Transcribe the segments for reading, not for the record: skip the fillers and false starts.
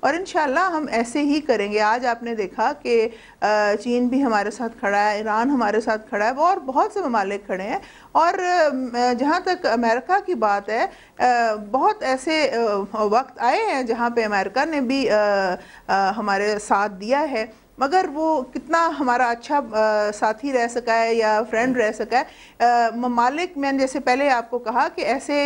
اور انشاءاللہ ہم ایسے ہی کریں گے. آج آپ نے دیکھا کہ چین بھی ہمارے ساتھ کھڑا ہے, ایران ہمارے ساتھ کھڑا ہے, اور بہت سے ممالک کھڑے ہیں. اور جہاں تک امریکہ کی بات ہے, بہت ایسے وقت آئے ہیں جہاں پہ امریکہ نے بھی ہمارے ساتھ دیا ہے, مگر وہ کتنا ہمارا اچھا ساتھی رہ سکا ہے یا فرینڈ رہ سکا ہے. ممالک میں جیسے پہلے آپ کو کہا کہ ایسے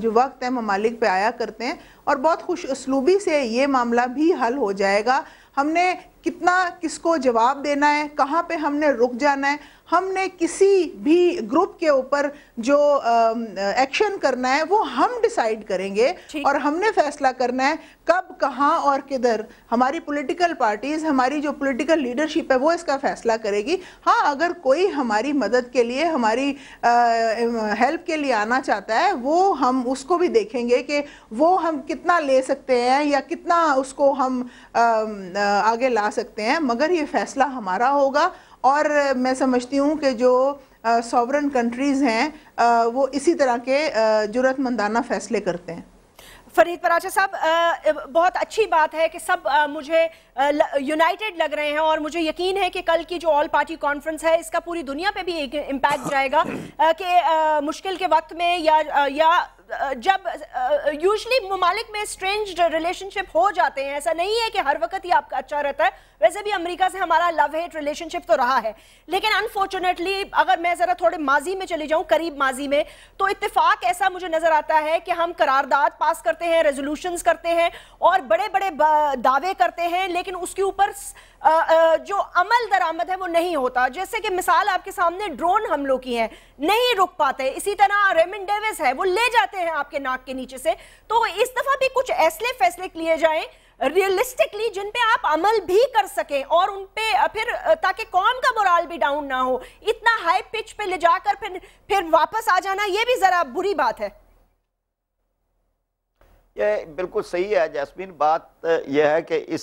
جو وقت ہے ممالک پہ آیا کرتے ہیں, اور بہت خوش اسلوبی سے یہ معاملہ بھی حل ہو جائے گا. ہم نے کتنا کس کو جواب دینا ہے, کہاں پہ ہم نے رک جانا ہے, ہم نے کسی بھی گروپ کے اوپر جو ایکشن کرنا ہے وہ ہم ڈیسائیڈ کریں گے, اور ہم نے فیصلہ کرنا ہے کب, کہاں اور کدھر. ہماری پولیٹیکل پارٹیز, ہماری جو پولیٹیکل لیڈرشپ ہے وہ اس کا فیصلہ کرے گی. ہاں, اگر کوئی ہماری مدد کے لیے, ہماری ہیلپ کے لیے آنا چاہتا ہے, وہ ہم اس کو بھی دیکھیں گے کہ وہ ہم کتنا لے سکتے ہیں یا کتنا اس کو ہم آگے لا سکتے ہیں, مگر یہ فیصلہ ہمارا ہوگا. اور میں سمجھتی ہوں کہ جو سوورن کنٹریز ہیں وہ اسی طرح کے جرأت مندانہ فیصلے کرتے ہیں. فرید پراچا صاحب, بہت اچھی بات ہے کہ سب مجھے یونائٹڈ لگ رہے ہیں, اور مجھے یقین ہے کہ کل کی جو آل پارٹی کانفرنس ہے اس کا پوری دنیا پہ بھی ایک امپیکٹ جائے گا کہ مشکل کے وقت میں یا جب یوزلی ممالک میں اسٹرینج ریلیشن شپ ہو جاتے ہیں, ایسا نہیں ہے کہ ہر وقت ہی آپ کا اچھا رہتا ہے, ویسے بھی امریکہ سے ہمارا لو ہیٹ ریلیشن شپ تو رہا ہے, لیکن انفارچونیٹلی اگر میں ذرا تھوڑے ماضی میں چلی جاؤں, قریب ماضی میں, تو اتفاق ایسا مجھے نظر آتا ہے کہ ہم قرارداد پاس کرتے ہیں, ریزولوشنز کرتے ہیں اور بڑے بڑے دعوے کرتے ہیں, لیکن اس کے اوپر جو عمل درآمد ہے وہ نہیں ہوتا. جیسے کہ مثال آپ کے سامنے ڈرون حملوں کی ہے, نہیں رک پاتے. اسی طرح ریمن ڈیوس ہے, وہ لے جاتے ہیں آپ کے ناک کے نیچے سے. تو اس دفعہ بھی کچھ ایسے فیصلے لیے جائیں ریئلسٹکلی جن پہ آپ عمل بھی کر سکیں, اور ان پہ پھر تاکہ قوم کا مورال بھی ڈاؤن نہ ہو. اتنا ہائی پچ پہ لے جا کر پھر واپس آ جانا, یہ بھی ذرا بری بات ہے. یہ بالکل صحیح ہے جیسمین. بات یہ ہے کہ اس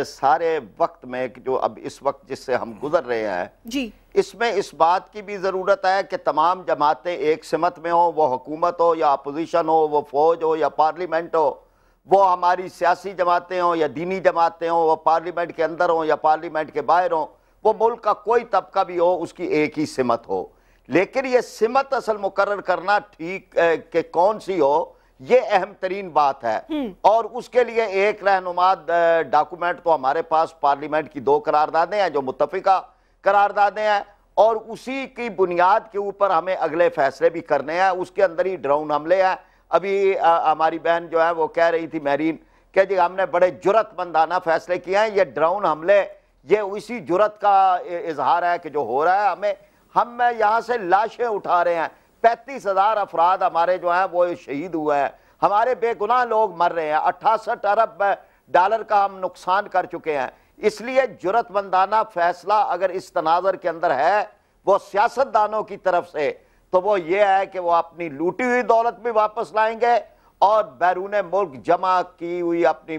سارے وقت میں جو اب اس وقت جس سے ہم گزر رہے ہیں جی, اس میں اس بات کی بھی ضرورت ہے کہ تمام جماعتیں ایک سمت میں ہوں, وہ حکومت ہو یا اپوزیشن ہو, وہ فوج ہو یا پارلیمنٹ ہو, وہ ہماری سیاسی جماعتیں ہوں یا دینی جماعتیں ہوں, وہ پارلیمنٹ کے اندر ہوں یا پارلیمنٹ کے باہر ہوں, وہ ملک کا کوئی طبقہ بھی ہو, اس کی ایک ہی سمت ہو. لیکن یہ سمت اصل مقرر کرنا ٹھیک کہ کون سی ہو, یہ اہم ترین بات ہے. اور اس کے لیے ایک رہنما ڈاکومنٹ تو ہمارے پاس پارلیمنٹ کی 2 قراردادیں ہیں جو متفقہ قراردادیں ہیں, اور اسی کی بنیاد کے اوپر ہمیں اگلے فیصلے بھی کرنے ہیں. اس کے اندر ہی ڈرون حملے ہیں. ابھی ہماری بہن جو ہے وہ کہہ رہی تھی میرین کہ جی ہم نے بڑے جرأت مندانہ فیصلے کیے ہیں. یہ ڈرون حملے یہ اسی جرأت کا اظہار ہے کہ جو ہو رہا ہے. ہم یہاں سے لاشیں اٹھا رہے ہیں, 35,000 افراد ہمارے جو ہیں وہ شہید ہوئے ہیں, ہمارے بے گناہ لوگ مر رہے ہیں, 68 ارب ڈالر کا ہم نقصان کر چکے ہیں. اس لیے جرأت مندانہ فیصلہ اگر اس تناظر کے اندر ہے وہ سیاستدانوں کی طرف سے, تو وہ یہ ہے کہ وہ اپنی لوٹی ہوئی دولت بھی واپس لائیں گے اور بیرون ملک جمع کی ہوئی اپنی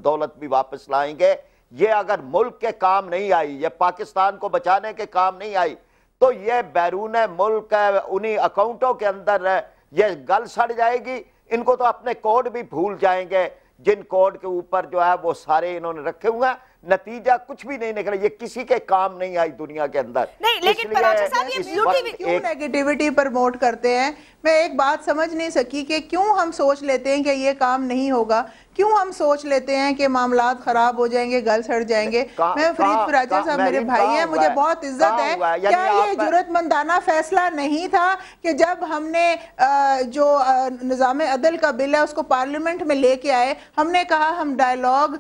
دولت بھی واپس لائیں گے. یہ اگر ملک کے کام نہیں آئی, یہ پاکستان کو بچانے کے کام نہیں آئی, تو یہ بیرون ملک انہی اکاؤنٹوں کے اندر یہ گل سڑ جائے گی. ان کو تو اپنے کوڈ بھی بھول جائیں گے جن کوڈ کے اوپر جو ہے وہ سارے انہوں نے رکھے ہوئے ہیں. نتیجہ کچھ بھی نہیں نکلا, یہ کسی کے کام نہیں آئی دنیا کے اندر. نہیں, لیکن پراچا صاحب یہ کیوں نیگیٹیوٹی پروموٹ کرتے ہیں؟ میں ایک بات سمجھ نہیں سکی کہ کیوں ہم سوچ لیتے ہیں کہ یہ کام نہیں ہوگا, کیوں ہم سوچ لیتے ہیں کہ معاملات خراب ہو جائیں گے, گل سڑ جائیں گے. میں فرید پراچا صاحب میرے بھائی ہیں, مجھے بہت عزت ہے. کیا یہ جرأت مندانہ فیصلہ نہیں تھا کہ جب ہم نے جو نظام عدل کا بل ہے اس کو پارلیمنٹ میں لے کے آئے, ہم نے کہا ہم ڈائیلاگ,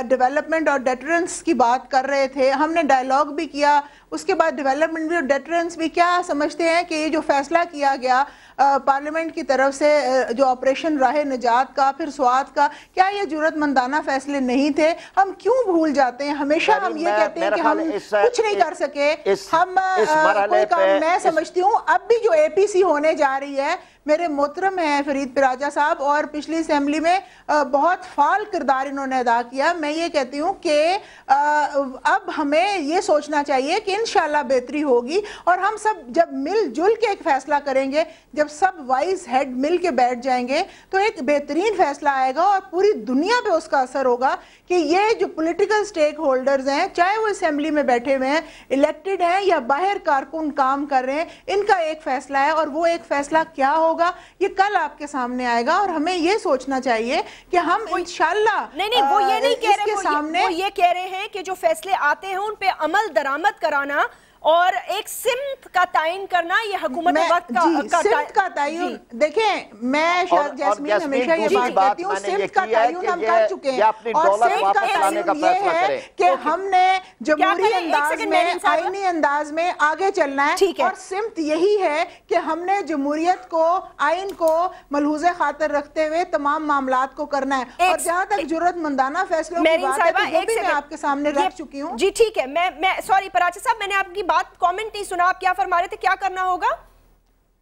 ڈیولپمنٹ اور ڈیٹرنس کی بات کر رہے تھے, ہم نے ڈائیلاگ بھی کیا, اس کے بعد ڈیولپمنٹ بھی اور ڈیٹرنس بھی. کیا سمجھتے ہیں کہ یہ جو فیصلہ کیا گیا پارلیمنٹ کی طرف سے جو آپریشن راہ نجات کا, پھر سوات کا, کیا یہ جرأت مندانہ فیصلے نہیں تھے؟ ہم کیوں بھول جاتے ہیں؟ ہمیشہ ہم یہ کہتے ہیں کہ ہم کچھ نہیں کر سکے, ہم کوئی کام. میں سمجھتی ہوں اب بھی جو اے پی سی ہونے جا رہی ہے, میرے محترم ہیں فرید پراجا صاحب اور پچھلی اسمبلی میں بہت فعال کردار انہوں نے ادا کیا. میں یہ کہتی ہوں کہ اب ہمیں یہ سوچنا چاہیے کہ انشاءاللہ بہتری ہوگی اور ہم سب جب مل جل کے ایک فیصلہ کریں گے, جب سب وائز ہیڈ مل کے بیٹھ جائیں گے تو ایک بہترین فیصلہ آئے گا اور پوری دنیا پہ اس کا اثر ہوگا کہ یہ جو پولیٹیکل سٹیک ہولڈرز ہیں, چاہے وہ اسمبلی میں بیٹھے ہوئے ہیں, الیکٹڈ ہیں یا باہر کارکن کام کر رہے ہیں, ان کا ایک فیصلہ ہے اور وہ ایک فیصلہ کیا ہوگا یہ کل آپ کے سامنے آئے گا. اور ہمیں یہ سوچنا چاہیے کہ ہم انشاءاللہ نہیں وہ یہ نہیں کہہ رہے, وہ یہ کہہ رہے ہیں کہ جو فیصلے آتے ہیں ان پہ عمل درآمد کرانا اور ایک سمت کا تعین کرنا یہ حکومت وقت کا سمت کا تعین. دیکھیں میں جیسمین ہمیشہ یہ بات کہتی ہوں, سمت کا تعین ہم کر چکے ہیں اور سمت کا تعین یہ ہے کہ ہم نے جمہوری انداز میں, آئینی انداز میں آگے چلنا ہے اور سمت یہی ہے کہ ہم نے جمہوریت کو, آئین کو ملحوظ خاطر رکھتے ہوئے تمام معاملات کو کرنا ہے. اور جہاں تک جرات مندانہ فیصلوں کی بات ہے تو وہ بھی میں آپ کے سامنے رکھ چکی ہوں. جی ٹھیک ہے, میں سوری پراچا صاحب, میں نے آپ کی بات کامنٹ نہیں سنا, آپ کیا فرما رہے تھے, کیا کرنا ہوگا؟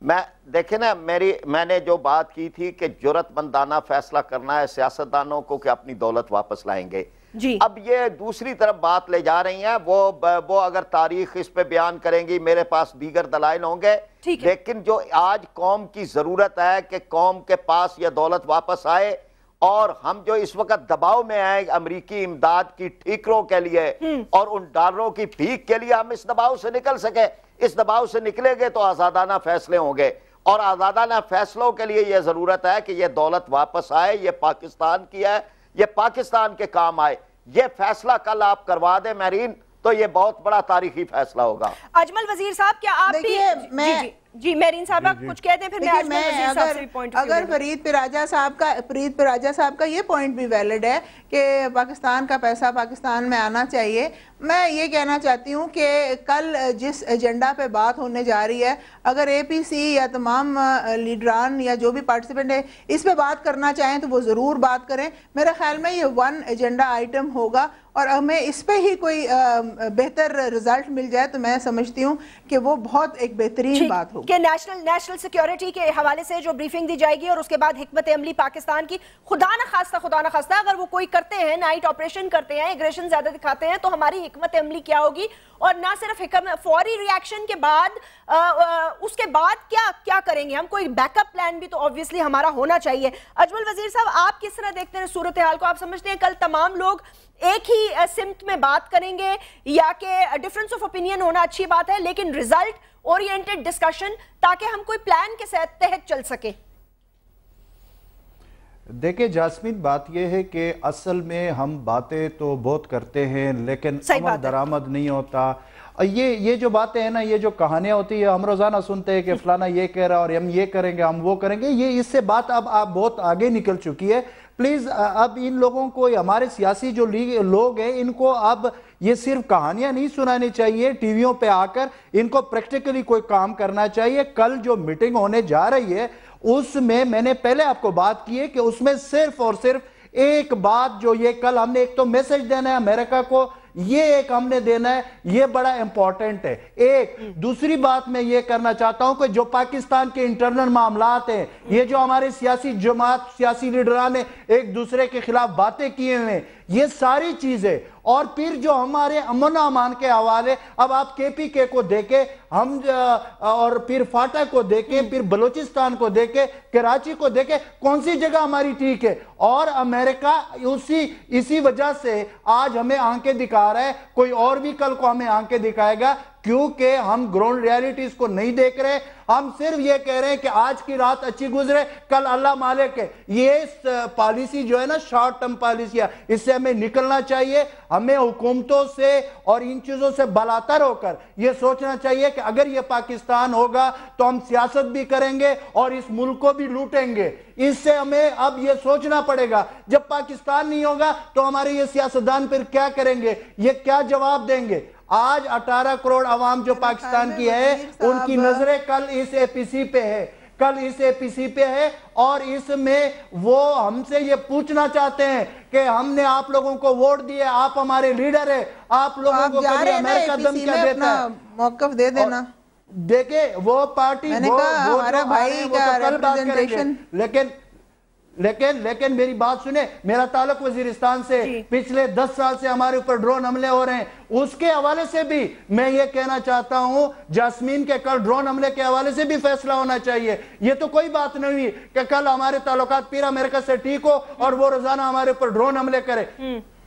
میں دیکھیں نا, میں نے جو بات کی تھی کہ جرات مندانہ فیصلہ کرنا ہے سیاستدانوں کو کہ اپنی دولت واپس لائیں گے. جی اب یہ دوسری طرف بات لے جا رہی ہیں, وہ اگر تاریخ اس پہ بیان کریں گی, میرے پاس دیگر دلائل ہوں گے, لیکن جو آج قوم کی ضرورت ہے کہ قوم کے پاس یہ دولت واپس آئے اور ہم جو اس وقت دباؤ میں آئے امریکی امداد کی ٹھیکروں کے لیے اور ان ڈالروں کی بھیک کے لیے, ہم اس دباؤ سے نکل سکے. اس دباؤ سے نکلیں گے تو آزادانہ فیصلے ہوں گے اور آزادانہ فیصلوں کے لیے یہ ضرورت ہے کہ یہ دولت واپس آئے, یہ پاکستان کی ہے, یہ پاکستان کے کام آئے. یہ فیصلہ کل آپ کروا دیں مہرین تو یہ بہت بڑا تاریخی فیصلہ ہوگا. اجمل وزیر صاحب کیا آپ بھی جی مہرین صاحب کچھ کہتے ہیں پھر میں اجمل وزیر صاحب سے بھی پوائنٹ اگر فرید پراجا صاحب کا یہ پوائنٹ بھی ویلڈ ہے کہ پاکستان کا پیسہ پاکستان میں آنا چاہیے, میں یہ کہنا چاہتی ہوں کہ کل جس ایجنڈا پہ بات ہونے جا رہی ہے, اگر اے پی سی یا تمام لیڈران یا جو بھی پارٹیسپینٹ ہے اس پہ بات کرنا چاہیں تو وہ ضرور بات کریں. میرے خیال میں یہ ون ایجنڈا آئٹم ہوگا اور ہمیں اس پہ ہی کوئی بہتر رزلٹ مل جائے تو میں سمجھتی ہوں کہ وہ بہت ایک بہترین بات ہوگی. کہ نیشنل سیکیورٹی کے حوالے سے جو بریفنگ دی جائے گی اور اس کے بعد حکمت عملی پاکستان کی خدا نہ خواستہ اگر وہ کوئی کرتے ہیں, نائٹ آپریشن کرتے ہیں, ایگریشن زیادہ دکھاتے ہیں, تو ہماری حکمت عملی کیا ہوگی اور نہ صرف فوری ری ایکشن کے بعد اس کے بعد کیا کریں گے. ہم کوئی بیک اپ پلان بھی تو آبویسلی ہمارا ہونا چاہیے. اجمل وزیر صاحب آپ کس طرح دیکھتے ہیں صورتحال کو؟ آپ سمجھتے ہیں کل تمام لوگ ایک ہی سمت میں بات کریں گے یا کہ ڈیفرنس آف اوپینین ہونا اچھی بات ہے لیکن ریزلٹ اورینٹڈ ڈسکشن تاکہ ہم کوئی پلان کے تحت چل سکے؟ دیکھیں جاسمین, بات یہ ہے کہ اصل میں ہم باتیں تو بہت کرتے ہیں لیکن عمل درآمد نہیں ہوتا. یہ جو باتیں ہیں نا, یہ جو کہانیاں ہوتی ہیں, ہم روزانہ سنتے ہیں کہ فلانا یہ کہہ رہا اور ہم یہ کریں گے, ہم وہ کریں گے, یہ اس سے بات اب بہت آگے نکل چکی ہے. پلیز اب ان لوگوں کو, ہمارے سیاسی جو لوگ ہیں, ان کو اب یہ صرف کہانیاں نہیں سنانی چاہیے ٹی ویوں پہ آ کر, ان کو پریکٹیکلی کوئی کام کرنا چاہیے. کل جو میٹنگ ہونے جا رہی ہے اس میں نے پہلے آپ کو بات کی ہے کہ اس میں صرف اور صرف ایک بات جو یہ کل ہم نے ایک تو میسج دینا ہے امریکہ کو, یہ ایک ہم نے دینا ہے, یہ بڑا امپورٹنٹ ہے. ایک دوسری بات میں یہ کرنا چاہتا ہوں کہ جو پاکستان کے انٹرنل معاملات ہیں, یہ جو ہمارے سیاسی جماعت, سیاسی لیڈران نے ایک دوسرے کے خلاف باتیں کیے ہوئے, یہ ساری چیزیں, اور پھر جو ہمارے امن و امان کے حوالے, اب آپ کے پی کے کو دیکھیں, ہم اور پھر فاٹا کو دیکھیں, پھر بلوچستان کو دیکھیں, کراچی کو دیکھیں, کون سی جگہ ہماری ٹھیک ہے. اور امریکہ اسی وجہ سے آج ہمیں آنکھیں دکھا رہا ہے, کوئی اور بھی کل کو ہمیں آنکھیں دکھائے گا کیونکہ ہم گراؤنڈ ریالٹیز کو نہیں دیکھ رہے. ہم صرف یہ کہہ رہے ہیں کہ آج کی رات اچھی گزرے, کل اللہ مالک ہے. یہ پالیسی جو ہے نا شارٹ ٹرم پالیسی ہے, اس سے ہمیں نکلنا چاہیے. ہمیں حکومتوں سے اور ان چیزوں سے بالاتر ہو کر یہ سوچنا چاہیے کہ اگر یہ پاکستان ہوگا تو ہم سیاست بھی کریں گے اور اس ملک کو بھی لوٹیں گے. اس سے ہمیں اب یہ سوچنا پڑے گا, جب پاکستان نہیں ہوگا تو ہمارے یہ سیاستدان پھر کیا کریں گے, یہ کیا جواب دیں گے. آج 18 کروڑ عوام جو پاکستان کی ہے, ان کی نظریں کل اس اے پی سی پہ ہے, اور اس میں وہ ہم سے یہ پوچھنا چاہتے ہیں کہ ہم نے آپ لوگوں کو ووٹ دیے, آپ ہمارے لیڈر ہیں, آپ لوگوں کو کبھی امریکہ دم کیا دیتا ہے. موقف دے دینا. دیکھیں وہ پارٹی ہمارا بھائی کا ریپرزنٹیشن، لیکن میری بات سنیں، میرا تعلق وزیرستان سے، پچھلے 10 سال سے ہمارے اوپر ڈرون حملے ہو رہے ہیں، اس کے حوالے سے بھی میں یہ کہنا چاہتا ہوں جاسمین کے کل ڈرون حملے کے حوالے سے بھی فیصلہ ہونا چاہیے. یہ تو کوئی بات نہیں ہوئی کہ کل ہمارے تعلقات پیر امریکہ سے ٹھیک ہو اور وہ روزانہ ہمارے اوپر ڈرون حملے کرے.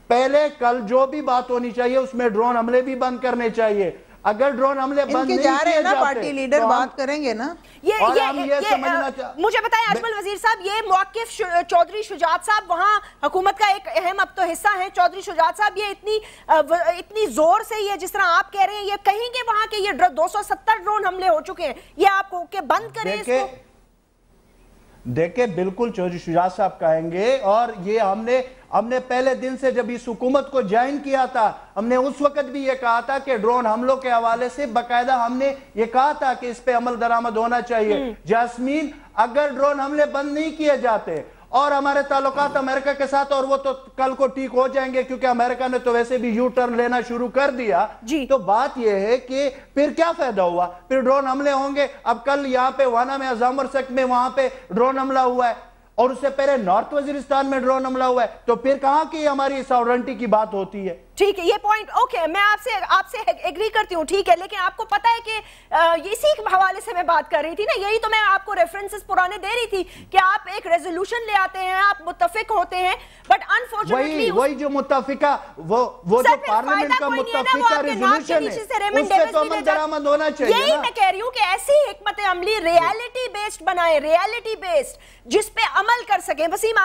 پہلے کل جو بھی بات ہونی چاہیے اس میں ڈرون حملے بھی بند کرنے چاہیے. اگر ڈرون حملے بند نہیں جا رہے ہیں نا کیے پارٹی لیڈر بات کریں گے نا. مجھے بتائیں اجمل وزیر صاحب، یہ موقف چودھری شجاعت صاحب وہاں حکومت کا ایک اہم اب تو حصہ ہیں، چودھری شجاعت صاحب یہ اتنی زور سے یہ جس طرح آپ کہہ رہے ہیں، یہ کہیں گے وہاں کے یہ 270 ڈرون حملے ہو چکے ہیں، یہ آپ کو کہ بند کریں اس کو؟ دیکھیں بالکل چودھری شجاعت صاحب کہیں گے، اور یہ ہم نے پہلے دن سے جب اس حکومت کو جوائن کیا تھا ہم نے اس وقت بھی یہ کہا تھا کہ ڈرون حملوں کے حوالے سے باقاعدہ ہم نے یہ کہا تھا کہ اس پہ عمل درآمد ہونا چاہیے. جاسمین اگر ڈرون حملے بند نہیں کیے جاتے اور ہمارے تعلقات امریکہ کے ساتھ، اور وہ تو کل کو ٹھیک ہو جائیں گے کیونکہ امریکہ نے تو ویسے بھی یو ٹرن لینا شروع کر دیا، تو بات یہ ہے کہ پھر کیا فائدہ ہوا؟ پھر ڈرون حملے ہوں گے. اب کل یہاں پہ وانا میں عظام ورسک میں وہاں پہ ڈرون حملہ ہوا ہے، اور اس سے پہلے نارتھ وزیرستان میں ڈرون حملہ ہوا ہے، تو پھر کہاں کی ہماری ساورنٹی کی بات ہوتی ہے؟ ٹھیک ہے، یہ پوائنٹ اوکے، میں آپ سے ایگری کرتی ہوں، ٹھیک ہے، لیکن آپ کو پتا ہے کہ اسی حوالے سے میں بات کر رہی تھی نا، یہی تو میں آپ کو ریفرنسز پرانے دے رہی تھی کہ آپ ایک ریزولوشن لے آتے ہیں، آپ متفق ہوتے ہیں، بٹ انفارچونیٹلی وہی جو متفقہ وہ جو پارلیمنٹ کا متفقہ ریزولوشن ہے اس پہ تو عمل درآمد ہونا چاہیے. یہی میں کہہ رہی ہوں کہ ایسی حکمت عملی ریالٹی بیسڈ بنائیں، ریالٹی بیسڈ جس پہ عمل کر سکیں. وسیم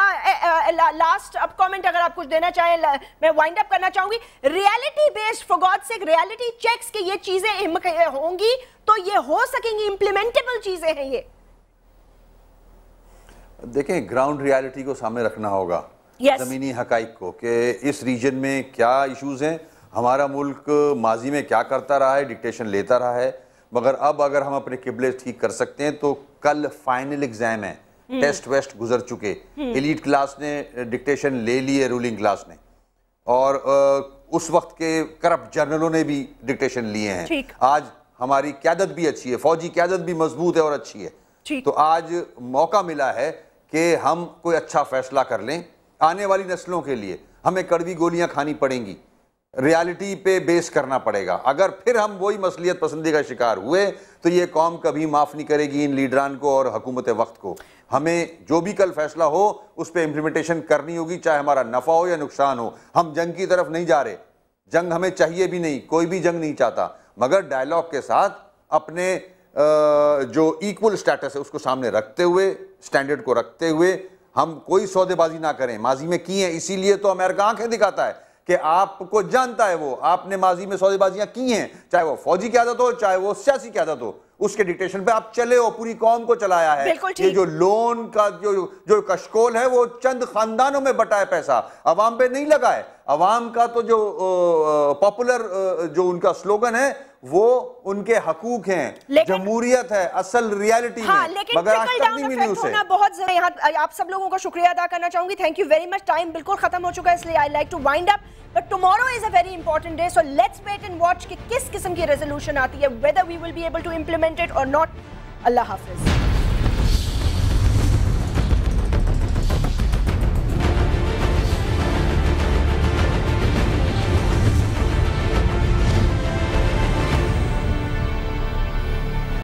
لاسٹ اب کامنٹ اگر آپ کچھ دینا چاہیں، میں وائنڈ اپ کرنا چاہوں گی. Reality based for God sake reality checks کہ یہ چیزیں ہوں گی تو یہ ہو سکیں گی، امپلیمنٹیبل چیزیں ہیں. یہ دیکھیں گراؤنڈ ریالٹی کو سامنے رکھنا ہوگا، زمینی حقائق کو، کہ اس ریجن میں کیا ایشوز ہیں، ہمارا ملک ماضی میں کیا کرتا رہا ہے، ڈکٹیشن لیتا رہا ہے، مگر اب اگر ہم اپنے قبلے ٹھیک کر سکتے ہیں تو کل فائنل ایگزام ہے، ٹیسٹ ویسٹ گزر چکے، ایلیٹ کلاس نے ڈکٹیشن لے لی ہے، رولنگ کلاس نے، اور اس وقت کے کرپٹ جنرلوں نے بھی ڈکٹیشن لیے ہیں. آج ہماری قیادت بھی اچھی ہے، فوجی قیادت بھی مضبوط ہے اور اچھی ہے، تو آج موقع ملا ہے کہ ہم کوئی اچھا فیصلہ کر لیں. آنے والی نسلوں کے لیے ہمیں کڑوی گولیاں کھانی پڑیں گی، ریالٹی پہ بیس کرنا پڑے گا. اگر پھر ہم وہی مصلیت پسندی کا شکار ہوئے تو یہ قوم کبھی معاف نہیں کرے گی ان لیڈران کو اور حکومت وقت کو. ہمیں جو بھی کل فیصلہ ہو اس پہ امپلیمنٹیشن کرنی ہوگی، چاہے ہمارا نفع ہو یا نقصان ہو. ہم جنگ کی طرف نہیں جا رہے، جنگ ہمیں چاہیے بھی نہیں، کوئی بھی جنگ نہیں چاہتا، مگر ڈائیلاگ کے ساتھ اپنے جو ایکول سٹیٹس ہے اس کو سامنے رکھتے ہوئے، سٹینڈرڈ کو رکھتے ہوئے ہم کوئی سودے بازی نہ کریں. ماضی میں کی ہیں، اسی لیے تو امریکہ آنکھیں دکھاتا ہے کہ آپ کو جانتا ہے وہ آپ نے ماضی میں سودے بازیاں کی ہیں، چاہے وہ فوجی قیادت ہو چاہے وہ سیاسی قیادت ہو، اس کے ڈکٹیشن پہ آپ چلے ہو، پوری قوم کو چلایا ہے. یہ جو لون کا جو کشکول ہے وہ چند خاندانوں میں بٹا ہے، پیسہ عوام پہ نہیں لگا ہے. عوام کا تو جو پاپولر جو ان کا سلوگن ہے وہ ان کے حقوق ہیں، جمہوریت ہے اصل ریالٹی میں، مگر آج تک نہیں ملی اسے. بہت زیادہ یہاں آپ سب لوگوں کا شکریہ ادا کرنا چاہوں گی. Thank you very much. Time بالکل ختم ہو چکا ہے، اس لیے I like to wind up. But tomorrow is a very important day, so let's wait and watch کہ کس قسم کی ریزولوشن آتی ہے, whether we will be able to implement it or not. اللہ حافظ.